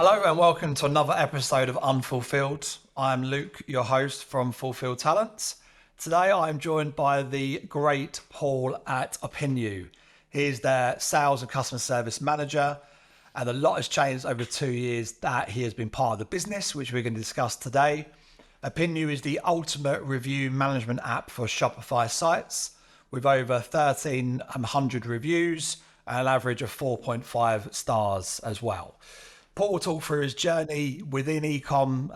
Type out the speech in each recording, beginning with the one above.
Hello and welcome to another episode of Unfulfilled. I'm Luke, your host from Fulfilled Talents. Today I'm joined by the great Paul at Opinew. He's their sales and customer service manager, and a lot has changed over 2 years that he has been part of the business, which we're going to discuss today. Opinew is the ultimate review management app for Shopify sites with over 1,300 reviews and an average of 4.5 stars as well. Paul will talk through his journey within ecom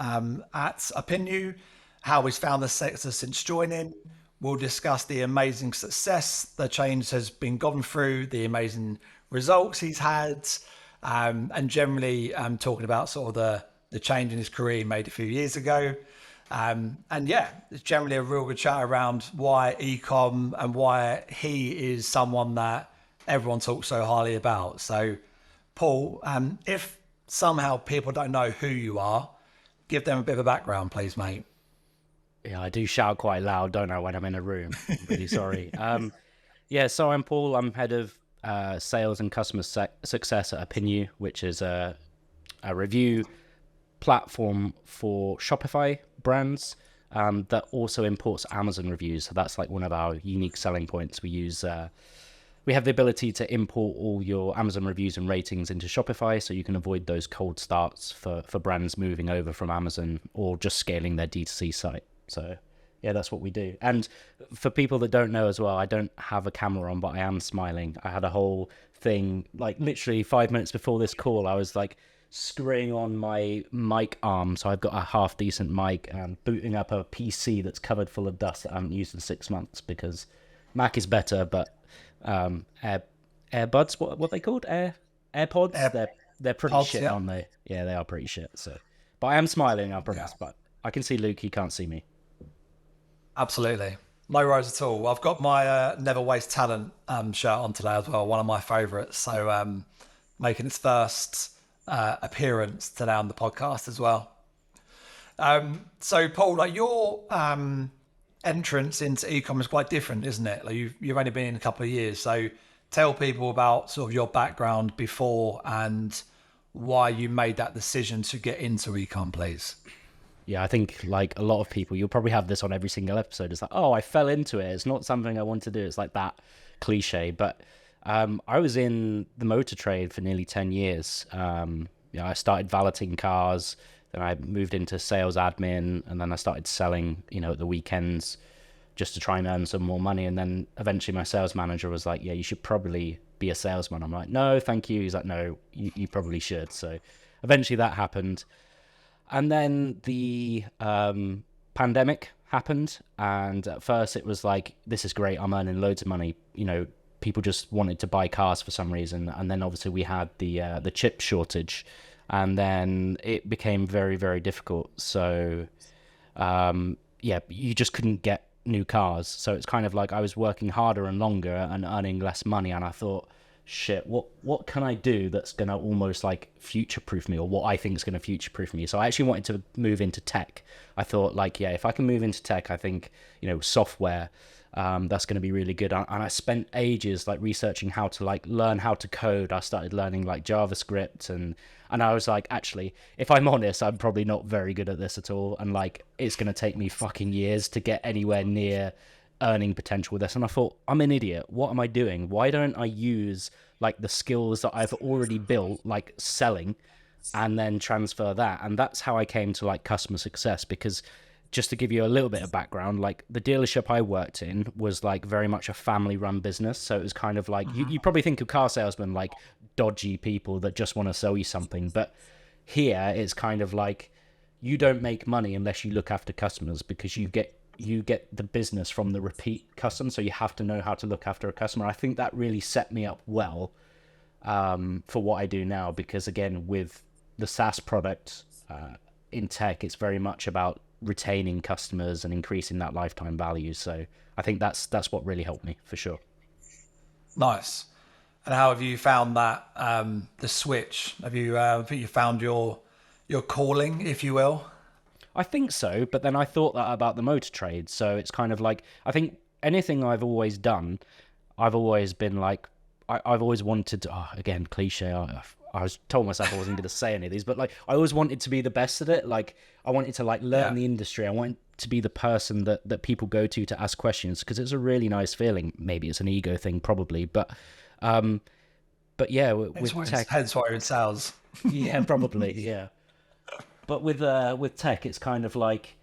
at Opinew, how he's found the sector since joining. We'll discuss the amazing success the change has been gone through, the amazing results he's had, and generally talking about sort of the change in his career he made a few years ago. And yeah, it's generally a real good chat around why ecom and why he is someone that everyone talks so highly about. So Paul, if somehow people don't know who you are, give them a bit of a background, please, mate. Yeah, I do shout quite loud, don't I, when I'm in a room? I'm really sorry. So I'm Paul. I'm head of sales and customer success at Opinew, which is a review platform for Shopify brands that also imports Amazon reviews. So that's like one of our unique selling points. We have the ability to import all your Amazon reviews and ratings into Shopify, so you can avoid those cold starts for brands moving over from Amazon or just scaling their D2C site. So yeah, that's what we do. And for people that don't know as well, I don't have a camera on, but I am smiling. I had a whole thing, like literally 5 minutes before this call, I was like screwing on my mic arm. So I've got a half decent mic and booting up a PC that's covered full of dust that I haven't used in 6 months because Mac is better, but AirBuds, what are they called? AirPods? They're pretty Pods, shit, yeah. aren't they? Yeah, they are pretty shit. So, but I am smiling, I promise. Yeah. But I can see Luke; he can't see me. Absolutely. No worries at all. I've got my Never Waste Talent shirt on today as well, one of my favourites. So making its first appearance today on the podcast as well. So Paul, like your entrance into e-commerce is quite different, isn't it? Like you've only been in a couple of years. So tell people about sort of your background before and why you made that decision to get into e-com, please. Yeah, I think like a lot of people, you'll probably have this on every single episode. It's like, oh, I fell into it. It's not something I want to do. It's like that cliche. But I was in the motor trade for nearly 10 years. I started valeting cars. Then I moved into sales admin, and then I started selling, at the weekends just to try and earn some more money. And then eventually my sales manager was like, yeah, you should probably be a salesman. I'm like, no, thank you. He's like, no, you probably should. So eventually that happened. And then the pandemic happened. And at first it was like, this is great. I'm earning loads of money. People just wanted to buy cars for some reason. And then obviously we had the chip shortage. And then it became very, very difficult. So, you just couldn't get new cars. So it's kind of like I was working harder and longer and earning less money. And I thought, shit, what can I do that's going to almost like future-proof me, or what I think is going to future-proof me? So I actually wanted to move into tech. I thought like, yeah, if I can move into tech, I think, software, that's going to be really good. And I spent ages like researching how to like learn how to code. I started learning like JavaScript and I was like, actually, if I'm honest, I'm probably not very good at this at all. And like, it's going to take me fucking years to get anywhere near earning potential with this. And I thought, I'm an idiot. What am I doing? Why don't I use like the skills that I've already built, like selling, and then transfer that? And that's how I came to like customer success, because just to give you a little bit of background, like the dealership I worked in was like very much a family run business. So it was kind of like, you probably think of car salesmen like dodgy people that just want to sell you something. But here it's kind of like, you don't make money unless you look after customers, because you get the business from the repeat customer. So you have to know how to look after a customer. I think that really set me up well for what I do now, because again, with the SaaS product in tech, it's very much about retaining customers and increasing that lifetime value. So I think that's what really helped me for sure. Nice. And how have you found that the switch? Have you think you found your calling, if you will? I think so, but then I thought that about the motor trade. So it's kind of like, I think anything I've always done, I've always been like, I've always wanted to, again, cliche. I was told myself I wasn't going to say any of these, but like I always wanted to be the best at it. Like I wanted to like learn Yeah. the industry. I wanted to be the person that people go to ask questions, because it's a really nice feeling. Maybe it's an ego thing, probably, um, but yeah, with tech, Hence why you're in sales. yeah, probably, yeah. But with tech, it's kind of like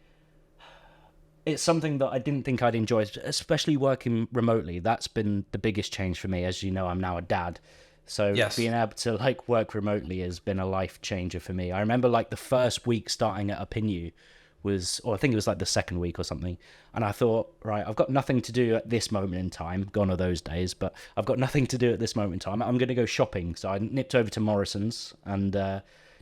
it's something that I didn't think I'd enjoy, especially working remotely. That's been the biggest change for me. As you know, I'm now a dad. So Yes. being able to like work remotely has been a life changer for me. I remember like the first week starting at Opinew was, or I think it was like the second week or something. And I thought, right, I've got nothing to do at this moment in time. Gone are those days, but I've got nothing to do at this moment in time. I'm going to go shopping. So I nipped over to Morrison's and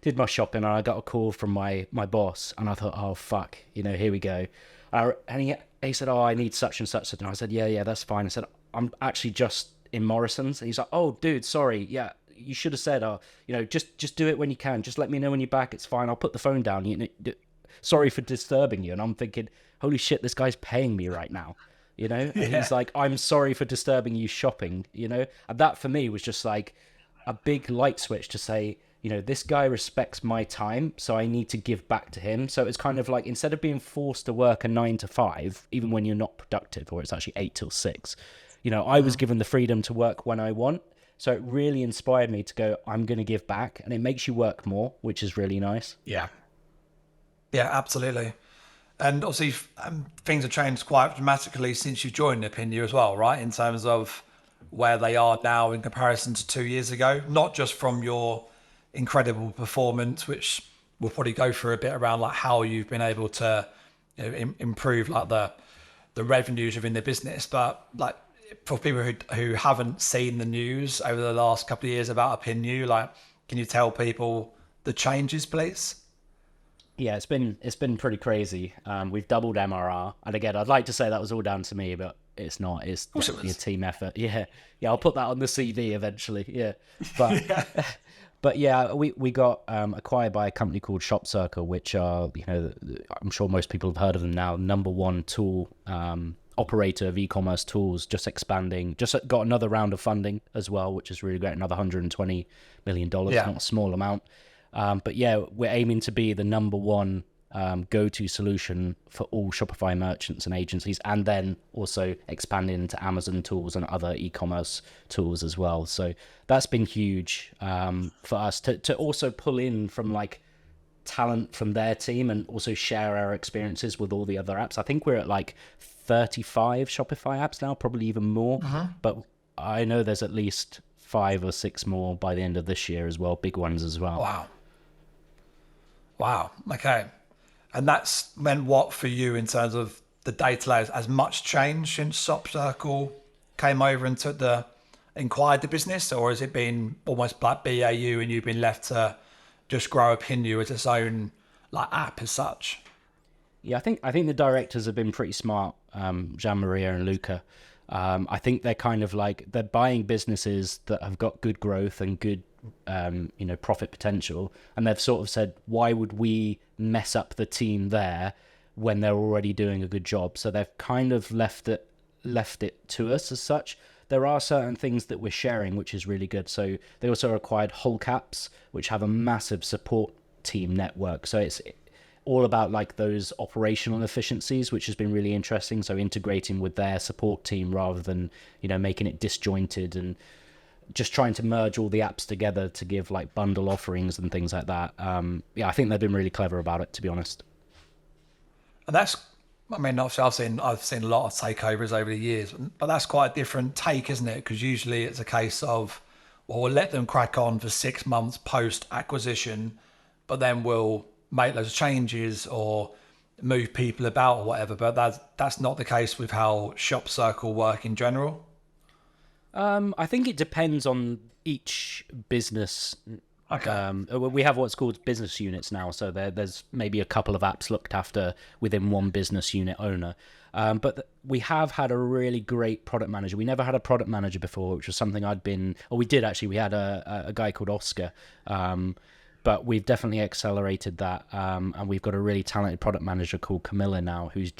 did my shopping, and I got a call from my boss, and I thought, oh fuck, here we go. And he said, oh, I need such and such. And I said, yeah, that's fine. I said, I'm actually just in Morrison's. And he's like, oh, dude, sorry. Yeah, you should have said, just do it when you can. Just let me know when you're back. It's fine. I'll put the phone down. Sorry for disturbing you. And I'm thinking, holy shit, this guy's paying me right now. And he's like, I'm sorry for disturbing you shopping. And that for me was just like a big light switch to say, this guy respects my time, so I need to give back to him. So it's kind of like, instead of being forced to work a 9 to 5, even when you're not productive, or it's actually 8 till 6, I was given the freedom to work when I want. So it really inspired me to go, I'm going to give back, and it makes you work more, which is really nice. Yeah. Yeah, absolutely. And obviously, things have changed quite dramatically since you joined Opinew as well, right? In terms of where they are now in comparison to 2 years ago, not just from your incredible performance, which we'll probably go through a bit around like how you've been able to improve like the revenues within the business, but like for people who haven't seen the news over the last couple of years about Opinew, like can you tell people the changes, please? Yeah, it's been pretty crazy. We've doubled MRR, and again, I'd like to say that was all down to me, but it's not. It's Of course it definitely a was. team effort. Yeah, I'll put that on the CV eventually. Yeah, but but yeah, we got acquired by a company called ShopCircle, which are I'm sure most people have heard of them now. Number one tool operator of e-commerce tools, just expanding. Just got another round of funding as well, which is really great. Another $120 million, Yeah. not a small amount. But yeah, we're aiming to be the number one go-to solution for all Shopify merchants and agencies, and then also expanding into Amazon tools and other e-commerce tools as well. So that's been huge for us to also pull in from like talent from their team and also share our experiences with all the other apps. I think we're at like 35 Shopify apps now, probably even more. But I know there's at least 5 or 6 more by the end of this year as well, big ones as well. Wow. Wow. Okay. And that's meant what for you in terms of the data layers? Has much changed since ShopCircle came over and took acquired the business, or has it been almost like BAU and you've been left to just grow Opinew as its own like app as such? Yeah, I think the directors have been pretty smart, Jean Maria and Luca. I think they're kind of like, they're buying businesses that have got good growth and good profit potential, and they've sort of said, why would we mess up the team there when they're already doing a good job? So they've kind of left it to us as such. There are certain things that we're sharing, which is really good. So they also acquired Whole Caps, which have a massive support team network. So it's all about like those operational efficiencies, which has been really interesting. So integrating with their support team rather than, making it disjointed and just trying to merge all the apps together to give like bundle offerings and things like that. I think they've been really clever about it, to be honest. And that's, I mean, obviously I've seen a lot of takeovers over the years, but that's quite a different take, isn't it? Because usually it's a case of, well, we'll let them crack on for 6 months post acquisition, but then we'll make those changes or move people about or whatever. But that's not the case with how ShopCircle work in general. I think it depends on each business. Okay. We have what's called business units now, so there's maybe a couple of apps looked after within one business unit owner. But we have had a really great product manager. We never had a product manager before, which was something we did actually. We had a guy called Oscar, but we've definitely accelerated that. And we've got a really talented product manager called Camilla now, who's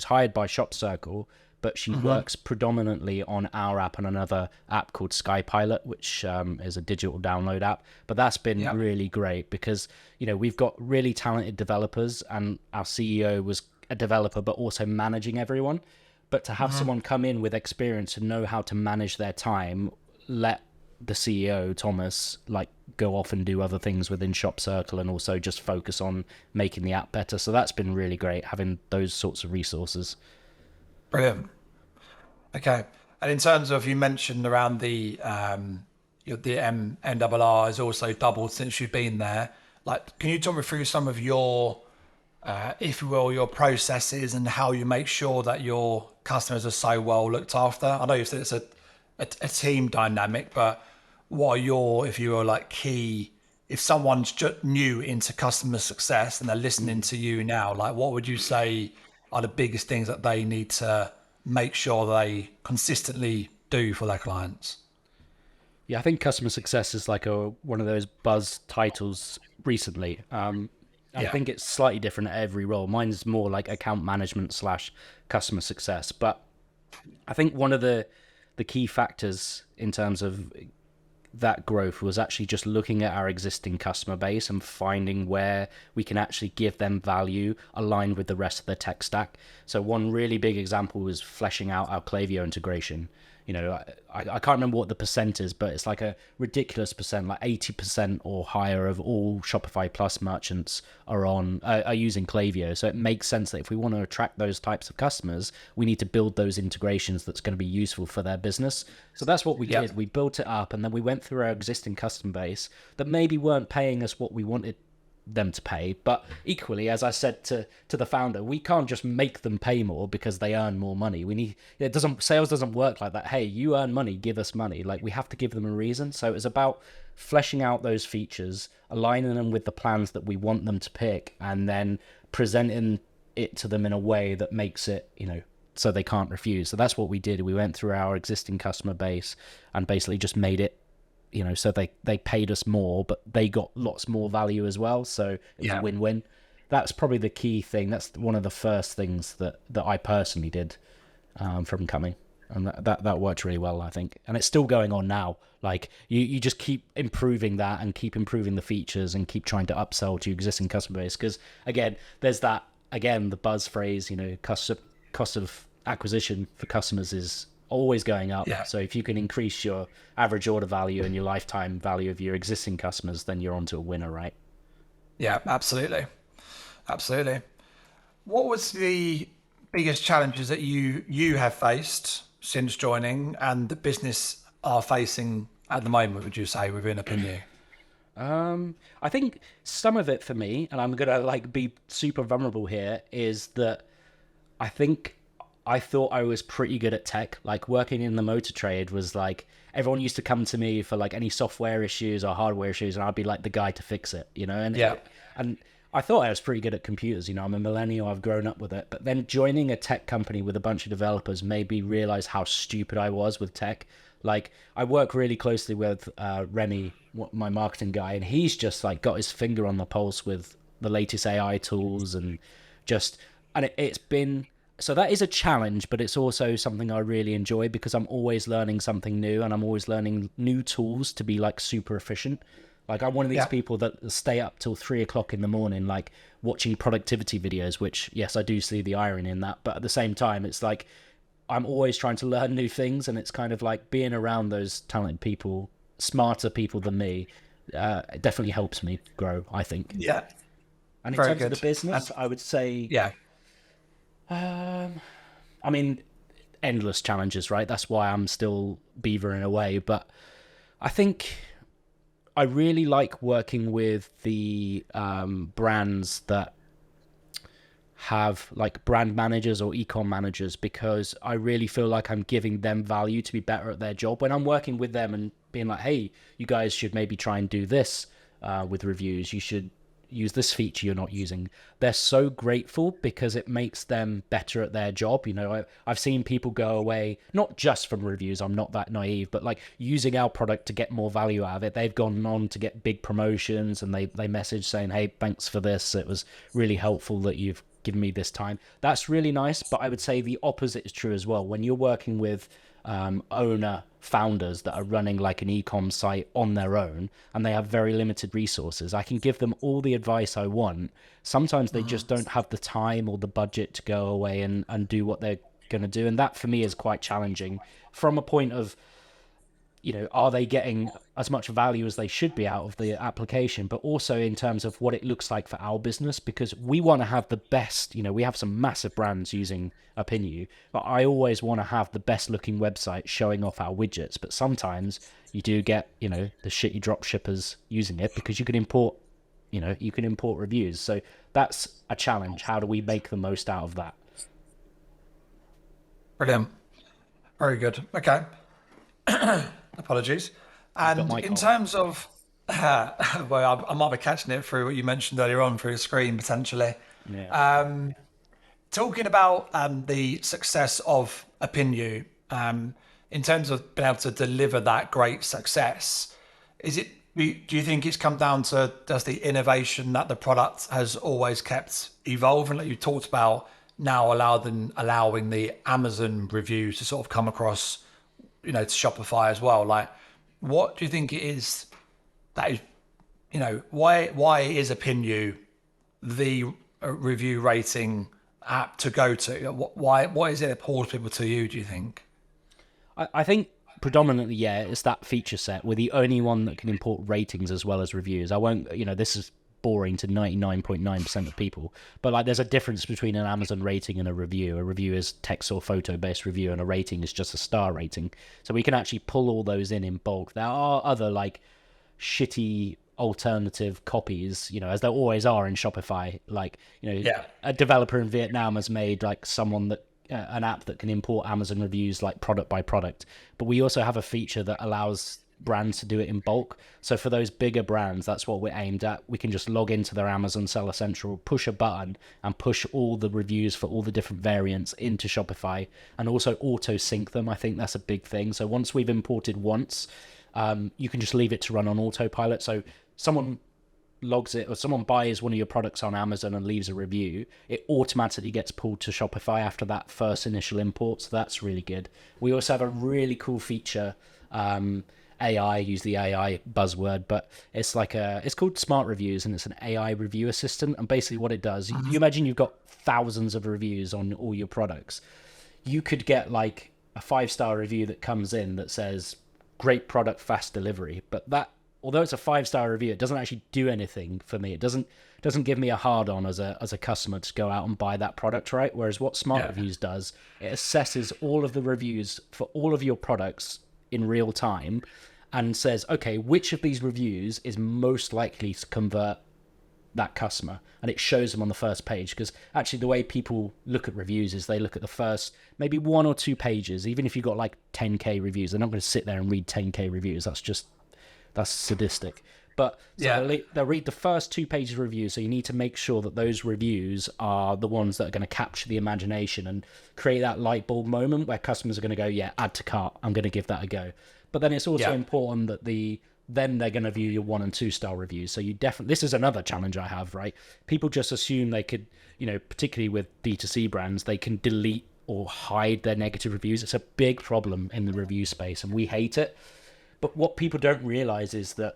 hired by ShopCircle, but she works predominantly on our app and another app called Skypilot, which is a digital download app. But that's been Yeah. really great because, we've got really talented developers, and our CEO was a developer, but also managing everyone. But to have someone come in with experience and know how to manage their time, let the CEO, Thomas, like go off and do other things within Shop Circle and also just focus on making the app better. So that's been really great having those sorts of resources. Brilliant. Okay. And in terms of, you mentioned around the MRR has also doubled since you've been there. Like, can you talk me through some of your, if you will, your processes and how you make sure that your customers are so well looked after? I know you said it's a team dynamic, but what are your, if you will, like key, if someone's just new into customer success and they're listening to you now, like what would you say are the biggest things that they need to make sure they consistently do for their clients? Yeah, I think customer success is like one of those buzz titles recently. I Yeah. think it's slightly different at every role. Mine's more like account management / customer success. But I think one of the key factors in terms of that growth was actually just looking at our existing customer base and finding where we can actually give them value aligned with the rest of the tech stack. So one really big example was fleshing out our Klaviyo integration. I can't remember what the percent is, but it's like a ridiculous percent, like 80% or higher of all Shopify Plus merchants are using Klaviyo. So it makes sense that if we want to attract those types of customers, we need to build those integrations that's going to be useful for their business. So that's what we did. We built it up, and then we went through our existing customer base that maybe weren't paying us what we wanted them to pay, but equally, as I said to the founder, we can't just make them pay more because they earn more money. Sales doesn't work like that. Hey, you earn money, give us money. Like, we have to give them a reason. So it's about fleshing out those features, aligning them with the plans that we want them to pick, and then presenting it to them in a way that makes it, so they can't refuse. So that's what we did. We went through our existing customer base and basically just made it, so they paid us more, but they got lots more value as well. So it was a win-win. That's probably the key thing. That's one of the first things that I personally did from coming. And that worked really well, I think. And it's still going on now. Like, you just keep improving that and keep improving the features and keep trying to upsell to your existing customer base. Because, again, there's the buzz phrase, cost of acquisition for customers is always going up. So if you can increase your average order value and your lifetime value of your existing customers, then you're onto a winner, right? Yeah, absolutely. What was the biggest challenges that you have faced since joining and the business are facing at the moment, would you say, within Opinew? I think some of it for me, and I'm gonna be super vulnerable here, is that I thought I was pretty good at tech. Like, working in the motor trade was like, everyone used to come to me for like any software issues or hardware issues, and I'd be like the guy to fix it, and I thought I was pretty good at computers. I'm a millennial, I've grown up with it. But then joining a tech company with a bunch of developers made me realize how stupid I was with tech. Like, I work really closely with Remy, my marketing guy, and he's just like got his finger on the pulse with the latest AI tools and it's been. So that is a challenge, but it's also something I really enjoy because I'm always learning something new and I'm always learning new tools to be like super efficient. Like, I'm one of these people that stay up till 3:00 in the morning, like watching productivity videos, which, yes, I do see the irony in that. But at the same time, it's like, I'm always trying to learn new things. And it's kind of like being around those talented people, smarter people than me, it definitely helps me grow, I think. Yeah. And in Very terms good. of the business, I would say, I mean, endless challenges, right? That's why I'm still beavering away. But I think I really like working with the brands that have like brand managers or ecom managers, because I really feel like I'm giving them value to be better at their job when I'm working with them and being like, hey, you guys should maybe try and do this with reviews. You should use this feature you're not using. They're so grateful because it makes them better at their job. I've seen people go away, not just from reviews, I'm not that naive, but like using our product to get more value out of it. They've gone on to get big promotions and they message saying, hey, thanks for this. It was really helpful that you've given me this time. That's really nice, but I would say the opposite is true as well. When you're working with owner founders that are running like an e-com site on their own and they have very limited resources, I can give them all the advice I want. Sometimes they just don't have the time or the budget to go away and do what they're going to do. And that for me is quite challenging from a point of, are they getting as much value as they should be out of the application, but also in terms of what it looks like for our business, because we want to have the best, we have some massive brands using Opinew, but I always want to have the best looking website showing off our widgets. But sometimes you do get, the shitty drop shippers using it because you can import reviews. So that's a challenge. How do we make the most out of that? Brilliant. Very good. Okay. Apologies. And in terms of, well, I might be catching it through what you mentioned earlier on through the screen potentially. Yeah. Talking about the success of Opinew, in terms of being able to deliver that great success, do you think it's come down to just the innovation that the product has always kept evolving, like you talked about, now allowing the Amazon reviews to sort of come across, to Shopify as well? Like, what do you think it is that is, why is Opinew the review rating app to go to? Why is it that pulls people to you, do you think? I think predominantly, yeah, it's that feature set. We're the only one that can import ratings as well as reviews. I won't, this is boring to 99.9% of people, but like there's a difference between an Amazon rating and a review. A review is text or photo based review, and a rating is just a star rating. So we can actually pull all those in bulk. There are other like shitty alternative copies, as there always are in Shopify. Like, a developer in Vietnam has made like an app that can import Amazon reviews like product by product. But we also have a feature that allows brands to do it in bulk. So for those bigger brands, that's what we're aimed at. We can just log into their Amazon Seller Central, push a button, and push all the reviews for all the different variants into Shopify, and also auto sync them. I think that's a big thing. So once we've imported once, you can just leave it to run on autopilot. So someone logs it, or someone buys one of your products on Amazon and leaves a review, it automatically gets pulled to Shopify after that first initial import. So that's really good. We also have a really cool feature, AI, use the AI buzzword, but it's called Smart Reviews, and it's an AI review assistant. And basically what it does, you imagine you've got thousands of reviews on all your products. You could get like a 5-star review that comes in that says, great product, fast delivery. But that, although it's a 5-star review, it doesn't actually do anything for me. It doesn't give me a hard on as a customer to go out and buy that product, right? Whereas what Smart Reviews does, it assesses all of the reviews for all of your products in real time and says, okay, which of these reviews is most likely to convert that customer? And it shows them on the first page, because actually the way people look at reviews is they look at the first maybe 1 or 2 pages. Even if you've got like 10k reviews, they're not going to sit there and read 10k reviews. That's sadistic. But they'll read the first 2 pages of reviews, so you need to make sure that those reviews are the ones that are going to capture the imagination and create that light bulb moment where customers are going to go, yeah, add to cart, I'm going to give that a go. But then it's also important that then they're going to view your 1 and 2 star reviews. So this is another challenge I have, right? People just assume they could, particularly with B2C brands, they can delete or hide their negative reviews. It's a big problem in the review space, and we hate it. But what people don't realize is that,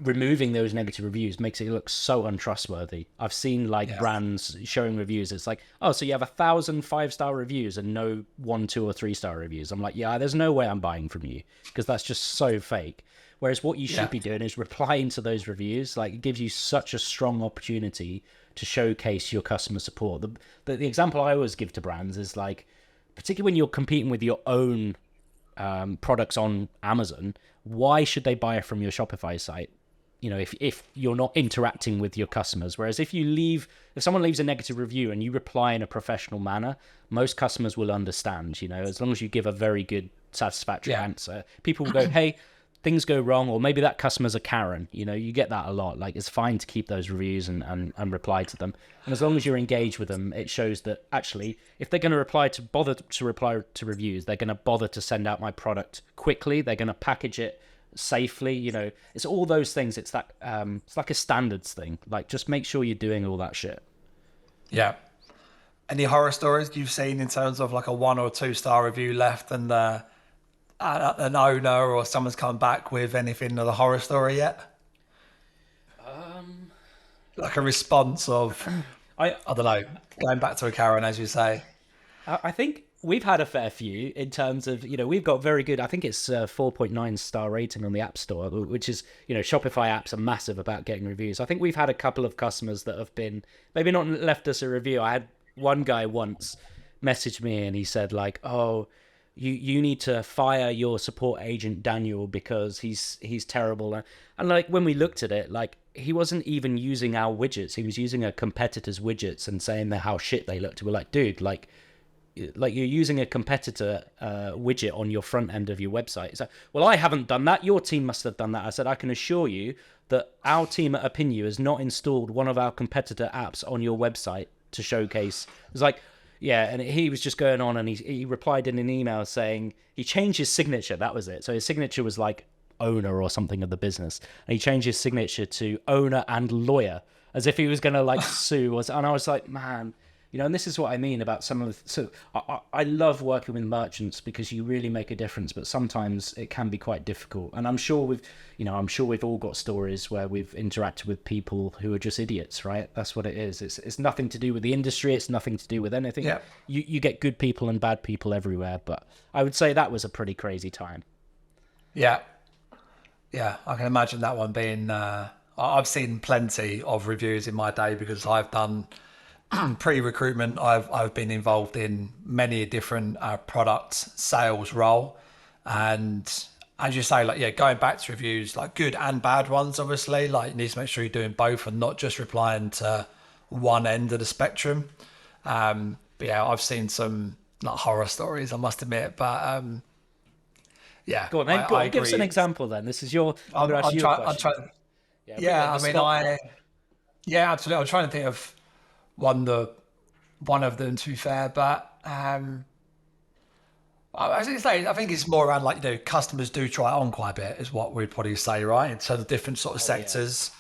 removing those negative reviews makes it look so untrustworthy. I've seen brands showing reviews. It's like, oh, so you have 1,000 5-star reviews and no 1, 2, or 3-star reviews. I'm like, yeah, there's no way I'm buying from you, because that's just so fake. Whereas what you should be doing is replying to those reviews. Like, it gives you such a strong opportunity to showcase your customer support. The example I always give to brands is like, particularly when you're competing with your own products on Amazon, why should they buy it from your Shopify site? If you're not interacting with your customers. Whereas if someone leaves a negative review and you reply in a professional manner, most customers will understand, as long as you give a very good, satisfactory answer. People will go, hey, things go wrong, or maybe that customer's a Karen. You get that a lot. Like, it's fine to keep those reviews and reply to them. And as long as you're engaged with them, it shows that actually, if they're going to bother to reply to reviews, they're going to bother to send out my product quickly. They're going to package it safely. It's all those things. It's that it's like a standards thing. Like, just make sure you're doing all that shit. Yeah. Any horror stories you've seen in terms of like a 1 or 2 star review left and an owner or someone's come back with anything of the horror story yet? Like a response of, I I don't know, going back to a Karen, as you say. I think we've had a fair few in terms of, we've got very good, I think it's 4.9 star rating on the App Store, which is, Shopify apps are massive about getting reviews. I think we've had a couple of customers that have been, maybe not left us a review. I had one guy once message me and he said like, oh, you need to fire your support agent Daniel because he's terrible. And like when we looked at it, like he wasn't even using our widgets. He was using a competitor's widgets and saying that how shit they looked. We're like, dude, like you're using a competitor widget on your front end of your website. It's like, well, I haven't done that. Your team must have done that. I said, I can assure you that our team at Opinew has not installed one of our competitor apps on your website to showcase. It was like, yeah, and he was just going on and he replied in an email saying he changed his signature. That was it. So his signature was like owner or something of the business. And he changed his signature to owner and lawyer as if he was going to like sue. And I was like, man, and this is what I mean about some of the, so I love working with merchants because you really make a difference, but sometimes it can be quite difficult. And I'm sure we've all got stories where we've interacted with people who are just idiots, right? That's what it is. It's nothing to do with the industry. It's nothing to do with anything. Yeah. You get good people and bad people everywhere, but I would say that was a pretty crazy time. Yeah. Yeah. I can imagine that one being, I've seen plenty of reviews in my day because I've done pre-recruitment. I've been involved in many different product sales role, and as you say, like going back to reviews, like good and bad ones. Obviously, like you need to make sure you're doing both and not just replying to one end of the spectrum. But yeah, I've seen some like horror stories, I must admit. But yeah, Go on, then. I Give us agree. an example. Then this is your. I'm going to ask I'm you a trying. I'm question. trying. Yeah, put you Yeah, on the I mean, spot. yeah, absolutely. I'm trying to think of one of them to be fair, but I think it's more around like customers do try it on quite a bit is what we'd probably say, right? In terms of different sort of Oh yeah. sectors.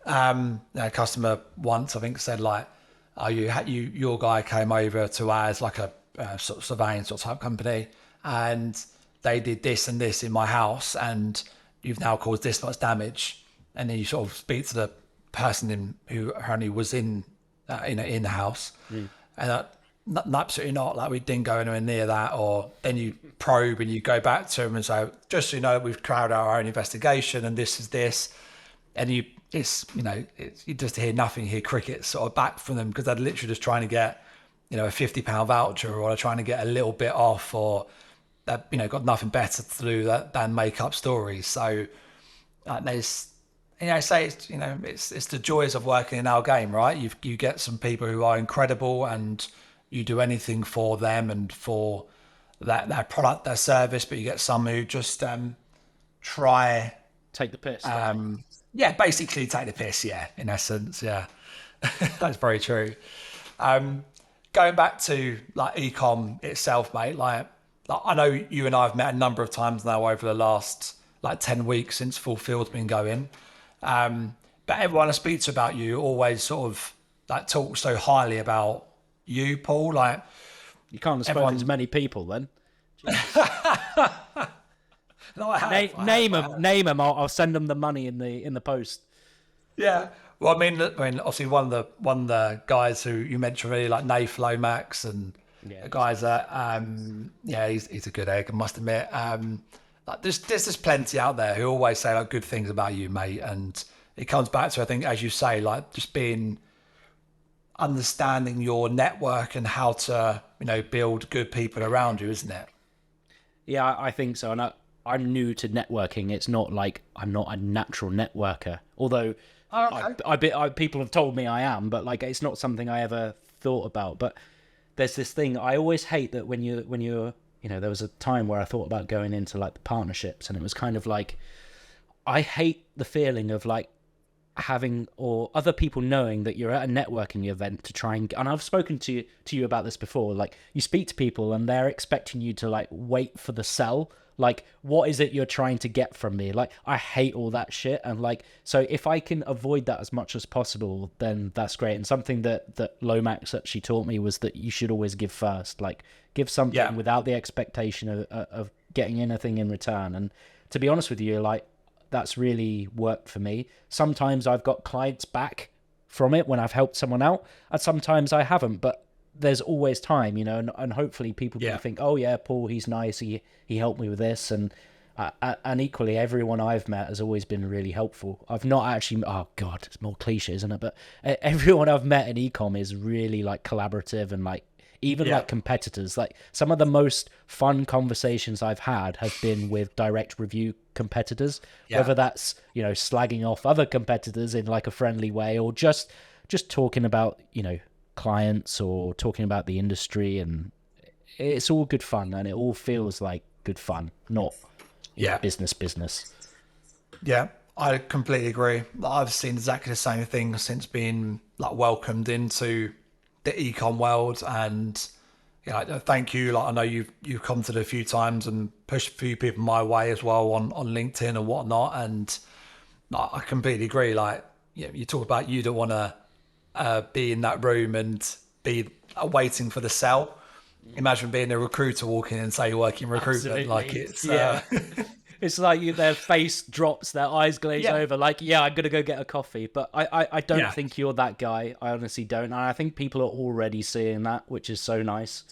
A customer once I think said like, "Oh, your guy came over to ours like a sort of surveying sort of type company, and they did this and this in my house, and you've now caused this much damage." And then you sort of speak to the person who apparently was in the house, and absolutely not. Like we didn't go anywhere near that. Or then you probe and you go back to them and say, just so you know, we've carried out our own investigation and this is this, and you just hear nothing, hear crickets sort of back from them because they're literally just trying to get a £50 voucher, or they're trying to get a little bit off, or that got nothing better to do than make up stories. So there's say it's the joys of working in our game, right? You get some people who are incredible and you do anything for them and for that product, their service, but you get some who just try Take the piss. basically take the piss, yeah, in essence, yeah. That's very true. Going back to like ecom itself, mate, like I know you and I have met a number of times now over the last like 10 weeks since Fulfilled's been going. But everyone I speak to about you always sort of like talk so highly about you, Paul. Like You can't have spoken everyone, to many people then. no, I have, Name I them. have. Name them. I'll send them the money in the post. Yeah. Well, I mean, obviously one of the guys who you mentioned really, like Nath Lomax, and Yeah. the guys that, he's a good egg, I must admit. Like there's plenty out there who always say like good things about you, mate, and it comes back to, I think, as you say, like just being understanding your network and how to build good people around you, isn't it? Yeah, I think so. And I'm new to networking. It's not like I'm not a natural networker. Although Oh, okay. people have told me I am, but like it's not something I ever thought about. But there's this thing I always hate that when you're there was a time where I thought about going into like the partnerships, and it was kind of like I hate the feeling of like having, or other people knowing that you're at a networking event to try and I've spoken to you about this before, like you speak to people and they're expecting you to like wait for the sell, like what is it you're trying to get from me? Like I hate all that shit, and like so if I can avoid that as much as possible, then that's great. And something that Lomax actually taught me was that you should always give first, like give something without the expectation of getting anything in return. And to be honest with you, like that's really worked for me. Sometimes I've got clients back from it when I've helped someone out, and sometimes I haven't, but there's always time, you know, and hopefully people can think, oh yeah, Paul, he's nice, he helped me with this. And equally, everyone I've met has always been really helpful. I've not actually, oh god, it's more cliche, isn't it? But everyone I've met in ecom is really like collaborative, and like even like competitors. Like some of the most fun conversations I've had have been with direct review competitors, whether that's, you know, slagging off other competitors in like a friendly way, or just talking about, you know, clients or talking about the industry. And it's all good fun, and it all feels like good fun, not business. Yeah, I completely agree. I've seen exactly the same thing since being like welcomed into the ecom world. And thank you. Like I know you've commented a few times and pushed a few people my way as well on LinkedIn and whatnot. And like, I completely agree. Like you talk about you don't want to be in that room and be waiting for the sell. Imagine being a recruiter walking in and say you're working recruitment. Absolutely. Like it's It's like their face drops, their eyes glaze over, like, I'm going to go get a coffee. But I don't think you're that guy. I honestly don't. And I think people are already seeing that, which is so nice.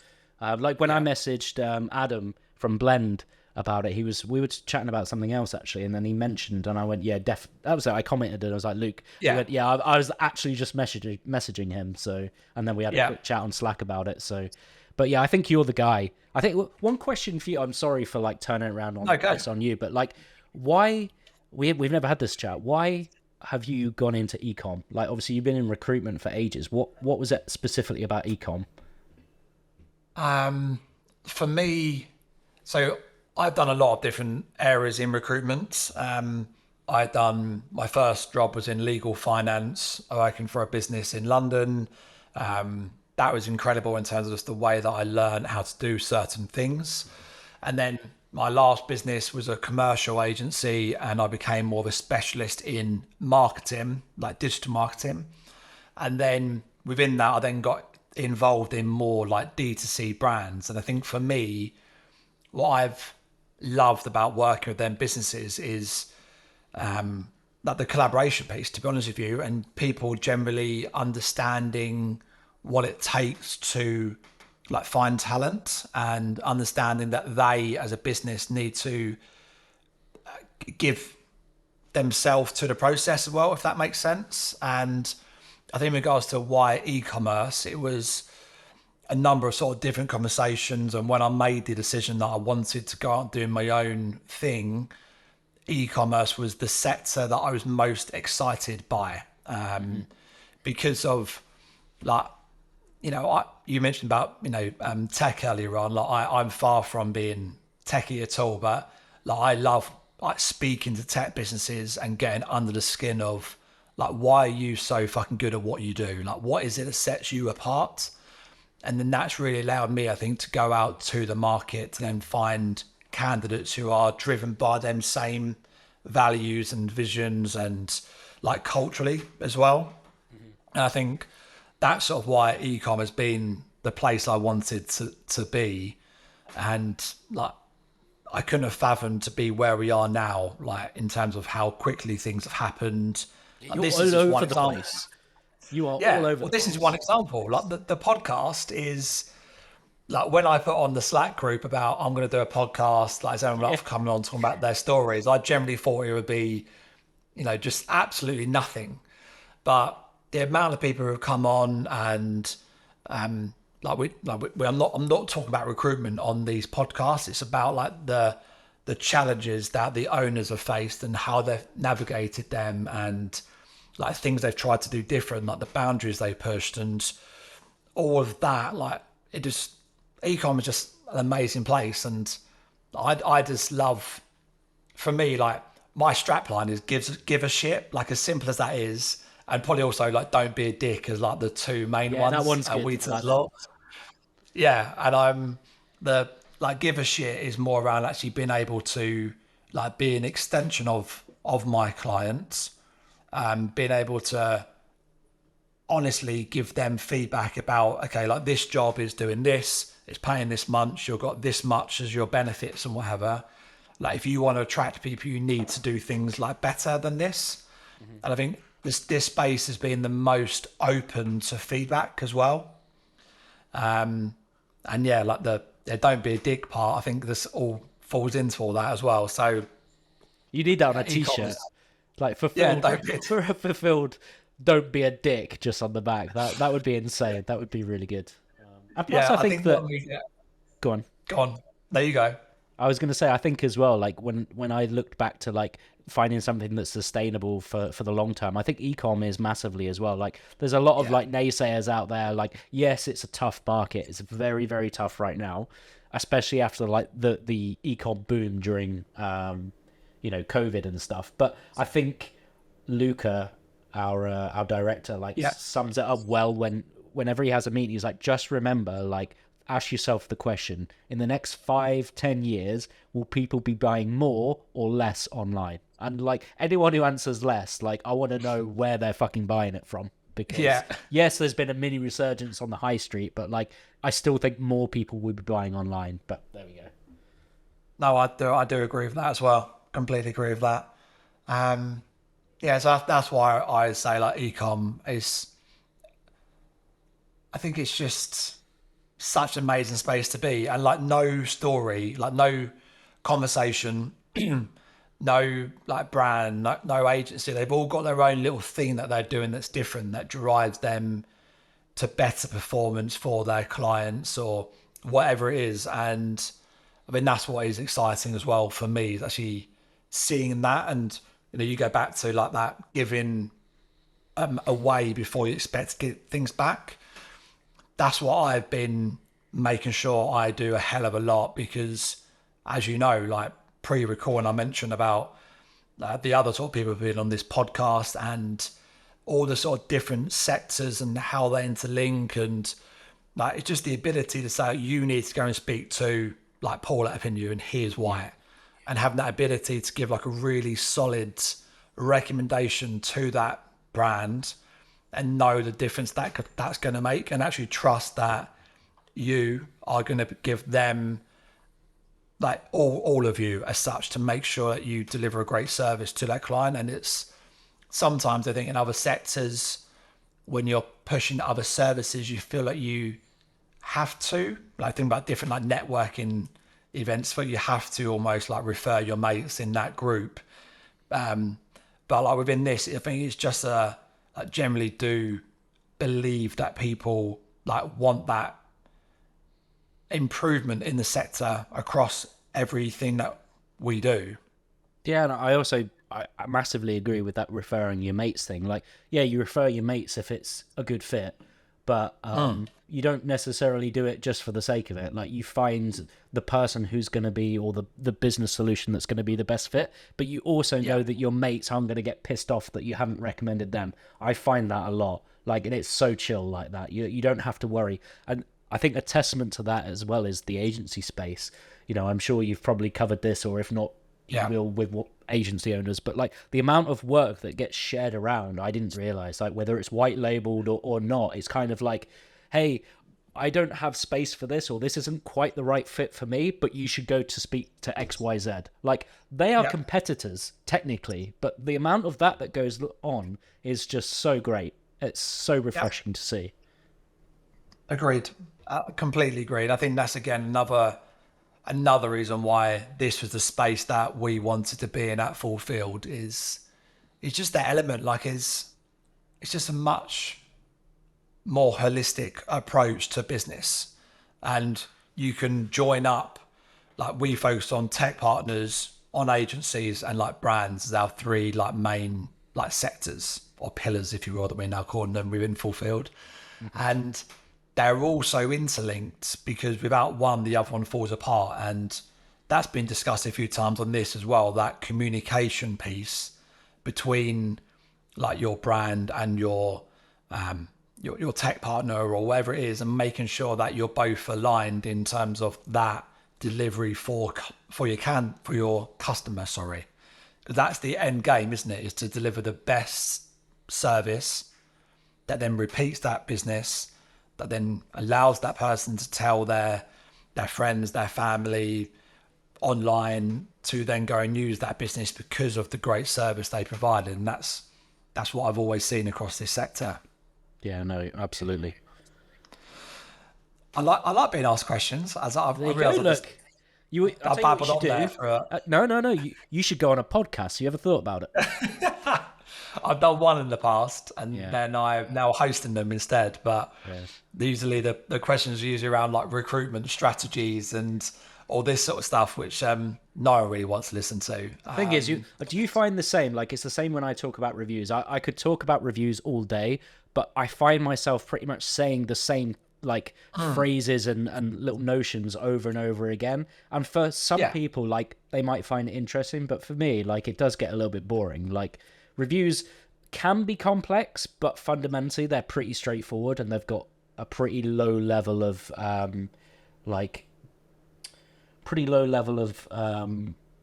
Like when I messaged Adam from Blend about it, we were chatting about something else actually, and then he mentioned, and I went, that was it. I commented and I was like, Luke, I was actually just messaging him. So, and then we had a quick chat on Slack about it. So, but yeah, I think you're the guy. I think one question for you, I'm sorry for like turning it around on this on you, but like why we've never had this chat. Why have you gone into ecom? Like obviously you've been in recruitment for ages. What was it specifically about ecom? For me, so I've done a lot of different areas in recruitment. I've done, my first job was in legal finance, working for a business in London. That was incredible in terms of just the way that I learned how to do certain things. And then my last business was a commercial agency, and I became more of a specialist in marketing, like digital marketing. And then within that, I then got involved in more like D2C brands. And I think for me, what I've loved about working with them businesses is like the collaboration piece, to be honest with you, and people generally understanding what it takes to like find talent, and understanding that they as a business need to give themselves to the process as well, if that makes sense. And I think in regards to why e-commerce, it was a number of sort of different conversations. And when I made the decision that I wanted to go out and do my own thing, e-commerce was the sector that I was most excited by, because of like, you mentioned about, tech earlier on. Like I'm far from being techie at all, but like I love like speaking to tech businesses and getting under the skin of like, why are you so fucking good at what you do? Like, what is it that sets you apart? And then that's really allowed me, I think, to go out to the market and then find candidates who are driven by them same values and visions, and like culturally as well. And I think that's sort of why ecom has been the place I wanted to be. And like, I couldn't have fathomed to be where we are now, like in terms of how quickly things have happened. You're this all is over the place. You are all over. Well, this is one example. Like the podcast is like, when I put on the Slack group about I'm going to do a podcast, like everyone else coming on talking about their stories, I generally thought it would be, just absolutely nothing. But the amount of people who have come on, and I'm not talking about recruitment on these podcasts. It's about like the challenges that the owners have faced and how they've navigated them, and like things they've tried to do different, like the boundaries they pushed, and all of that. Like ecom is just an amazing place. And I just love, for me, like my strapline is give a shit, like as simple as that is, and probably also like don't be a dick as like the two main Yeah, that ones. one's good. We I talk like a that. lot. Yeah, and I'm the like give a shit is more around actually being able to like be an extension of my clients, being able to honestly give them feedback about, okay, like this job is doing this, it's paying this much, you've got this much as your benefits and whatever. Like if you want to attract people, you need to do things like better than this. Mhm. And I think this space has been the most open to feedback as well. And yeah, like the don't be a dick part, I think this all falls into all that as well. So You need that on a yeah, t-shirt, e-commerce, like yeah, fulfilled don't be a for a fulfilled. Don't be a dick, just on the back. That would be insane. That would be really good. And plus, yeah, I I think think when that. we get Go on. gone, there you go. I was going to say, I think as well, like when I looked back to like finding something that's sustainable for the long term, I think ecom is massively as well. Like there's a lot of Yeah, like naysayers out there. Like, yes, it's a tough market. It's very, very tough right now, especially after like the ecom boom during, COVID and stuff. But I think Luca, our director, like yeah, sums it up well whenever he has a meeting. He's like, just remember, like, ask yourself the question: in the next 5-10 years, will people be buying more or less online? And like anyone who answers less, like I want to know where they're fucking buying it from. Because yeah. yes, there's been a mini resurgence on the high street, but like I still think more people will be buying online. But there we go. No, I do agree with that as well. Completely agree with that. Um, yeah, so that's why I say like ecom is. I think it's just such an amazing space to be, and like no story, like no conversation, no like brand, no agency. They've all got their own little thing that they're doing that's different that drives them to better performance for their clients or whatever it is. And I mean, that's what is exciting as well for me is actually seeing that. And, you go back to like that giving away before you expect to get things back. That's what I've been making sure I do a hell of a lot because, as you know, like pre-recording, I mentioned about the other sort of people who've been on this podcast and all the sort of different sectors and how they interlink and like it's just the ability to say you need to go and speak to like Paul at Opinew and here's why, and having that ability to give like a really solid recommendation to that brand and know the difference that's going to make and actually trust that you are going to give them like all of you as such to make sure that you deliver a great service to that client. And it's sometimes I think in other sectors when you're pushing other services you feel like you have to like think about different like networking events where you have to almost like refer your mates in that group. But like within this I think it's just I generally do believe that people like want that improvement in the sector across everything that we do. Yeah, and I massively agree with that referring your mates thing. Like, yeah, you refer your mates if it's a good fit, but you don't necessarily do it just for the sake of it. Like, you find the person who's going to be, or the business solution that's going to be the best fit, but you also know that your mates aren't going to get pissed off that you haven't recommended them. I find that a lot. Like, and it's so chill like that. You don't have to worry. And I think a testament to that as well is the agency space. I'm sure you've probably covered this, or if not, you will with what agency owners, but like the amount of work that gets shared around, I didn't realize, like whether it's white labeled or not, it's kind of like, hey, I don't have space for this, or this isn't quite the right fit for me, but you should go to speak to XYZ. Like they are competitors technically, but the amount of that goes on is just so great. It's so refreshing to see. Agreed. Completely agreed. I think that's again another reason why this was the space that we wanted to be in at Fulfilled is it's just that element like it's just a much more holistic approach to business, and you can join up like we focus on tech partners, on agencies and like brands as our three like main like sectors or pillars if you will that we're now calling them within Fulfilled. And they're also interlinked because without one the other one falls apart, and that's been discussed a few times on this as well, that communication piece between like your brand and your tech partner or whatever it is, and making sure that you're both aligned in terms of that delivery for your customer. Sorry, because that's the end game, isn't it? Is to deliver the best service that then repeats that business, that then allows that person to tell their friends, their family online, to then go and use that business because of the great service they provided. And that's what I've always seen across this sector. Yeah, no, absolutely. I like being asked questions. As I realised, Look, I babbled on there for no. You should go on a podcast. You ever thought about it? I've done one in the past, and then I'm now hosting them instead. But usually the questions are usually around like recruitment strategies and all this sort of stuff, which no one really wants to listen to. The thing is, do you find the same? Like, it's the same when I talk about reviews. I could talk about reviews all day, but I find myself pretty much saying the same like phrases and little notions over and over again. And for some people, like, they might find it interesting, but for me, like, it does get a little bit boring. Like, reviews can be complex, but fundamentally they're pretty straightforward, and they've got a pretty low level of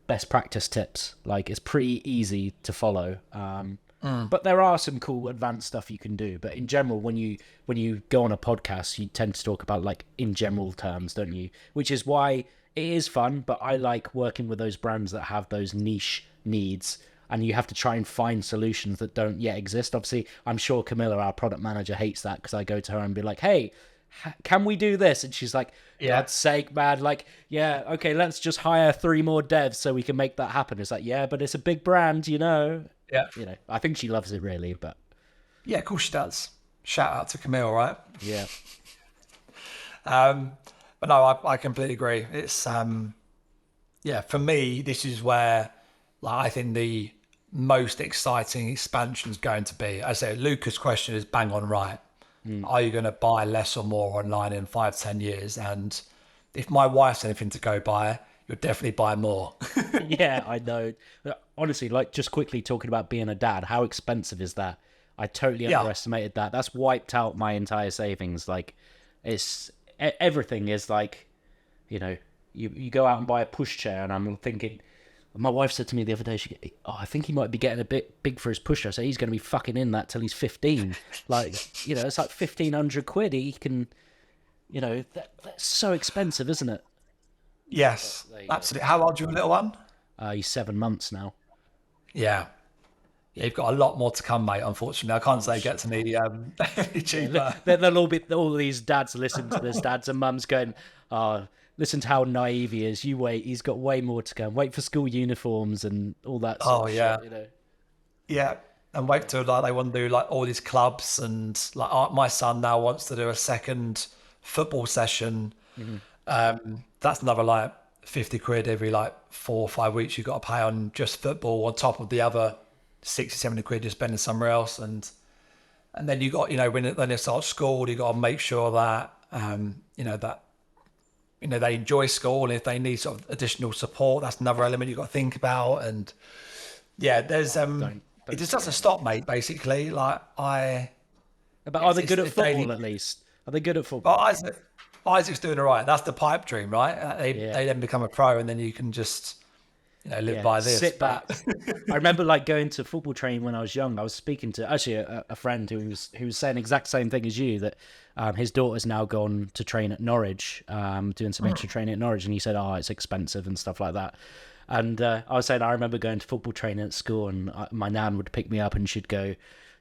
best practice tips. Like, it's pretty easy to follow. But there are some cool advanced stuff you can do. But in general, when you go on a podcast, you tend to talk about like in general terms, don't you? Which is why it is fun. But I like working with those brands that have those niche needs, and you have to try and find solutions that don't yet exist. Obviously, I'm sure Camilla, our product manager, hates that, because I go to her and be like, hey, can we do this? And she's like, God's sake, man. Like, yeah, okay, let's just hire 3 more devs so we can make that happen. It's like, yeah, but it's a big brand, you know. Yeah. You know, I think she loves it really, but yeah, of course she does. Shout out to Camille, right? Yeah. But no, I completely agree. It's for me, this is where like I think the most exciting expansion is going to be. I say Luca's question is bang on right. Are you going to buy less or more online in 5-10 years? And if my wife's anything to go by, you'll definitely buy more. Yeah, I know. Honestly, like, just quickly talking about being a dad, how expensive is that? I totally underestimated that. That's wiped out my entire savings. Like, it's everything is like, you know, you go out and buy a pushchair, and I'm thinking, my wife said to me the other day, I think he might be getting a bit big for his pushchair. So he's going to be fucking in that till he's 15. Like, you know, it's like 1,500 quid. He can, you know, that's so expensive, isn't it? Yes, absolutely. How old's your little one? He's 7 months now. Yeah, you've got a lot more to come, mate. Unfortunately, I can't say it gets any cheaper. They'll all these dads listen to this, dads and mums going, listen to how naive he is. You wait, he's got way more to come. Wait for school uniforms and all that sort of shit, you know. Yeah, and wait till like they want to do like all these clubs, and like my son now wants to do a second football session. That's another like 50 quid every like 4 or 5 weeks you've got to pay on just football, on top of the other 60, 70 quid you're spending somewhere else. And then you got, you know, when they start school, you got to make sure that they enjoy school, and if they need sort of additional support, that's another element you've got to think about. And yeah, there's it just doesn't stop, mate, basically. Like But are they good at football at least? Are they good at football? But Isaac's doing all right. That's the pipe dream, right? They then become a pro, and then you can just, you know, live by this. Sit back. I remember like going to football training when I was young. I was speaking to actually a friend who was saying the exact same thing as you, that his daughter's now gone to train at Norwich, doing some extra training at Norwich, and he said, it's expensive and stuff like that. And I was saying, I remember going to football training at school, and my nan would pick me up and she'd go,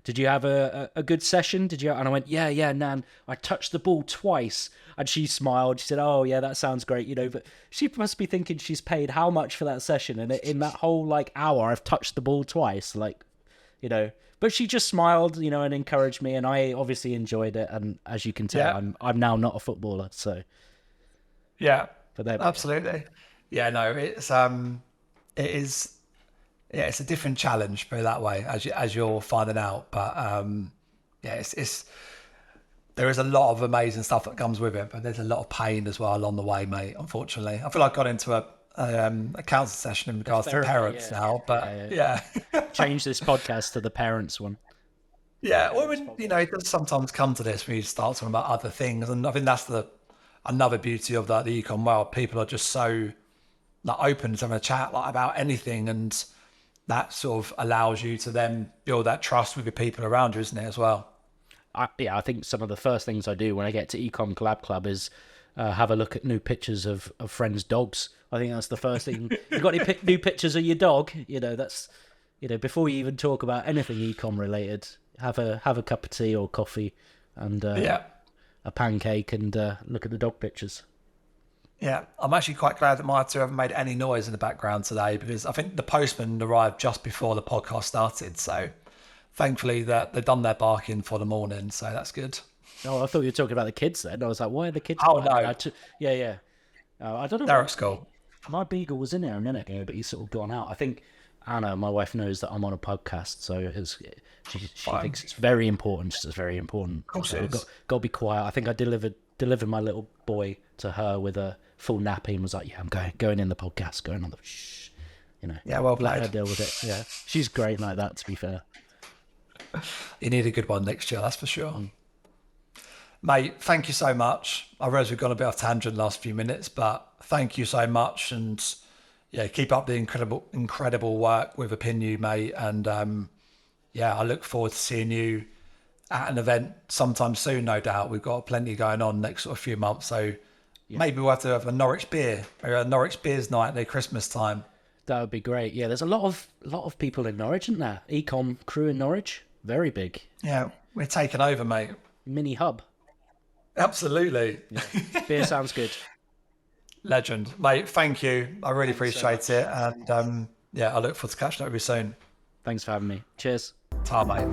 did you have a good session? Did you? And I went, yeah, Nan, I touched the ball twice. And she smiled. She said, oh, yeah, that sounds great, you know. But she must be thinking she's paid how much for that session? And in that whole, like, hour, I've touched the ball twice, like, you know. But she just smiled, you know, and encouraged me. And I obviously enjoyed it. And as you can tell, I'm now not a footballer, so. Yeah, absolutely. Yeah, no, it is... Yeah, it's a different challenge, put it that way, as you're finding out. But it's there is a lot of amazing stuff that comes with it, but there's a lot of pain as well along the way, mate. Unfortunately, I feel like I got into a counselling session in regards to Therapy, parents yeah. now, but yeah. Change this podcast to the parents one. Yeah, well, it does sometimes come to this when you start talking about other things, and I think that's another beauty of the e-com world. People are just so like open to having a chat like about anything, and that sort of allows you to then build that trust with the people around you, isn't it, as well? I think some of the first things I do when I get to Ecom Collab Club is have a look at new pictures of friends' dogs. I think that's the first thing. You got any new pictures of your dog? That's before you even talk about anything ecom related, have a cup of tea or coffee and a pancake and look at the dog pictures. Yeah, I'm actually quite glad that my two haven't made any noise in the background today, because I think the postman arrived just before the podcast started. So thankfully that they've done their barking for the morning. So that's good. Oh, I thought you were talking about the kids then. I was like, why are the kids? Oh, no. Yeah. I don't know. They're at school. My beagle was in there a minute ago, but he's sort of gone out. I think Anna, my wife, knows that I'm on a podcast, so she thinks it's very important. It's very important. Of course it is. Got to be quiet. I think I delivered my little boy to her with a full nappy and was like, yeah, I'm going in the podcast, going on the shh. Yeah, well Let played. her deal with it. Yeah, she's great like that, to be fair. You need a good one next year, that's for sure. Mate, thank you so much. I realise we've gone a bit off tangent the last few minutes, but thank you so much. And yeah, keep up the incredible work with Opinew, mate. And I look forward to seeing you at an event sometime soon, no doubt. We've got plenty going on next sort of few months. So maybe we'll have to have a Norwich beer, or a Norwich beers night near Christmas time. That would be great. Yeah, there's a lot of people in Norwich, isn't there? Ecom crew in Norwich, very big. Yeah, we're taking over, mate. Mini hub. Absolutely. Yeah. Beer sounds good. Legend. Mate, thank you. I really appreciate it. And I look forward to catching up with you soon. Thanks for having me. Cheers. Ta, mate.